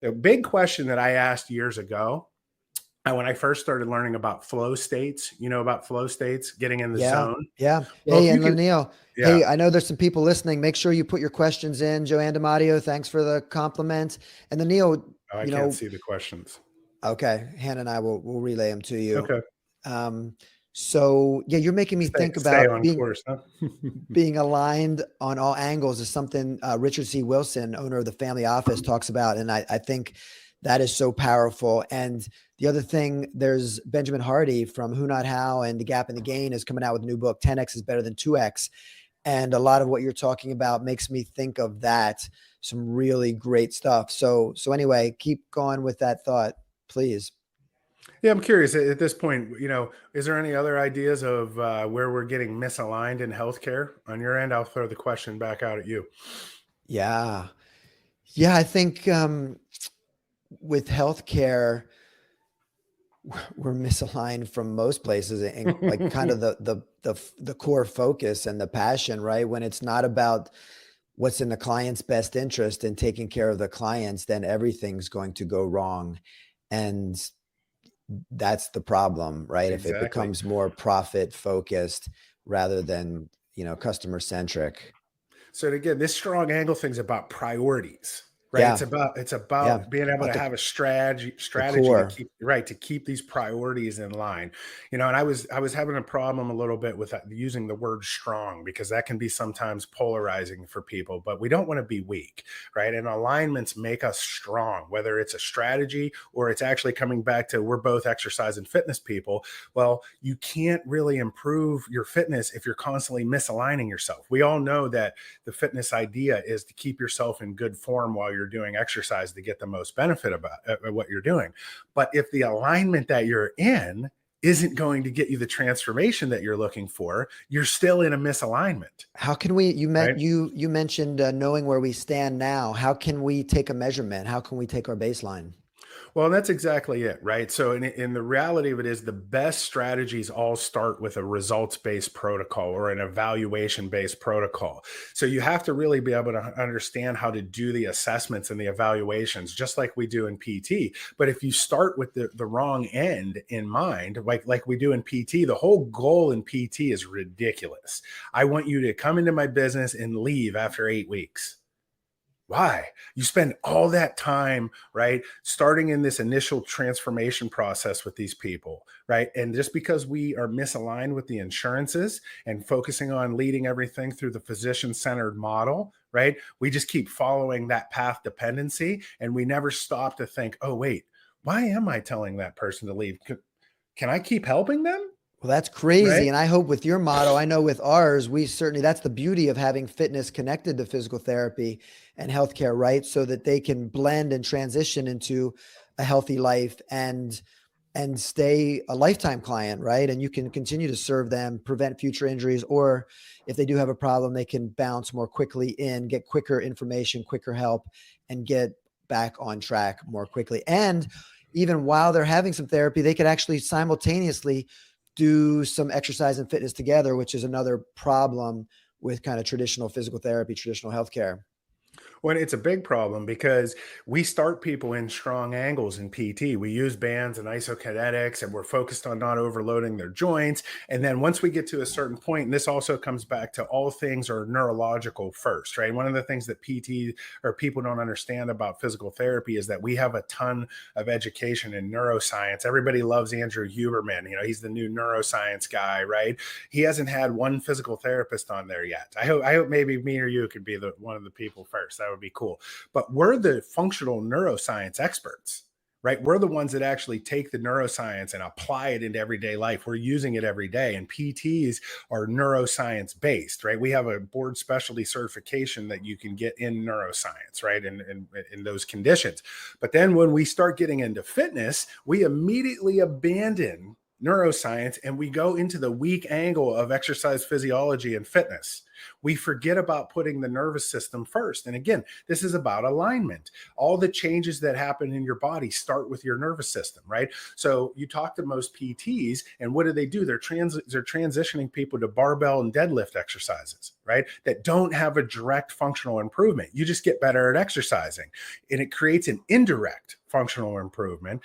The big question that I asked years ago, when I first started learning about flow states, about flow states, getting in the Yeah. zone. Yeah. Well, if Hey, you and can, Lanil, yeah, hey, I know there's some people listening. Make sure you put your questions in. Joanne DiMatteo, thanks for the compliment. And Lanil, oh, I you can't know, see the questions. okay, Hannah and I will relay them to you. Okay. Um, so yeah, you're making me think Stay about on course, huh? being aligned on all angles is something Richard C. Wilson, owner of the Family Office, talks about. And I think that is so powerful. And the other thing, there's Benjamin Hardy from Who Not How and The Gap and the Gain is coming out with a new book, 10X is better than 2X. And a lot of what you're talking about makes me think of that, some really great stuff. So anyway, keep going with that thought, please. Yeah, I'm curious at this point, is there any other ideas of where we're getting misaligned in healthcare on your end? I'll throw the question back out at you. Yeah. Yeah, I think with healthcare, we're misaligned from most places and like kind of the core focus and the passion, right? When it's not about what's in the client's best interest and taking care of the clients, then everything's going to go wrong. And that's the problem, right? If it Exactly. becomes more profit focused rather than, customer centric. So again, this strong angle thing's about priorities, right? Yeah. It's about Yeah. being able About to have a the strategy to core. keep these priorities in line. And I was having a problem a little bit with using the word strong because that can be sometimes polarizing for people, but we don't want to be weak, right? And alignments make us strong, whether it's a strategy or it's actually coming back to we're both exercise and fitness people. Well, you can't really improve your fitness if you're constantly misaligning yourself. We all know that the fitness idea is to keep yourself in good form while you're doing exercise to get the most benefit about what you're doing. But if the alignment that you're in isn't going to get you the transformation that you're looking for, you're still in a misalignment, How can we, right? you mentioned knowing where we stand now. How can we take a measurement? How can we take our baseline? Well, that's exactly it, right? So, in the reality of it is the best strategies all start with a results based protocol or an evaluation based protocol. So, you have to really be able to understand how to do the assessments and the evaluations, just like we do in PT. But if you start with the wrong end in mind, like we do in PT, the whole goal in PT is ridiculous. I want you to come into my business and leave after 8 weeks. Why? You spend all that time, right? Starting in this initial transformation process with these people, right? And just because we are misaligned with the insurances and focusing on leading everything through the physician centered model, right? We just keep following that path dependency and we never stop to think, oh, wait, why am I telling that person to leave? Can I keep helping them? Well, that's Right? crazy. And I hope with your model, I know with ours, we certainly, that's the beauty of having fitness connected to physical therapy and healthcare, right? So that they can blend and transition into a healthy life and stay a lifetime client, right? And you can continue to serve them, prevent future injuries, or if they do have a problem, they can bounce more quickly in, get quicker information, quicker help, and get back on track more quickly. And even while they're having some therapy, they could actually simultaneously do some exercise and fitness together, which is another problem with kind of traditional physical therapy, traditional healthcare. Well, it's a big problem because we start people in strong angles in PT. We use bands and isokinetics, and we're focused on not overloading their joints. And then once we get to a certain point, and this also comes back to all things are neurological first, right? One of the things that PT or people don't understand about physical therapy is that we have a ton of education in neuroscience. Everybody loves Andrew Huberman. He's the new neuroscience guy, right? He hasn't had one physical therapist on there yet. I hope maybe me or you could be one of the people first. That would be cool. But we're the functional neuroscience experts, right? We're the ones that actually take the neuroscience and apply it into everyday life. We're using it every day. And PTs are neuroscience based, right? We have a board specialty certification that you can get in neuroscience, right? In those conditions. But then when we start getting into fitness, we immediately abandon neuroscience and we go into the weak angle of exercise physiology and fitness. We forget about putting the nervous system first. And again, this is about alignment. All the changes that happen in your body start with your nervous system, right? So you talk to most PTs, and what do? They're transitioning people to barbell and deadlift exercises, right? That don't have a direct functional improvement. You just get better at exercising, and it creates an indirect functional improvement.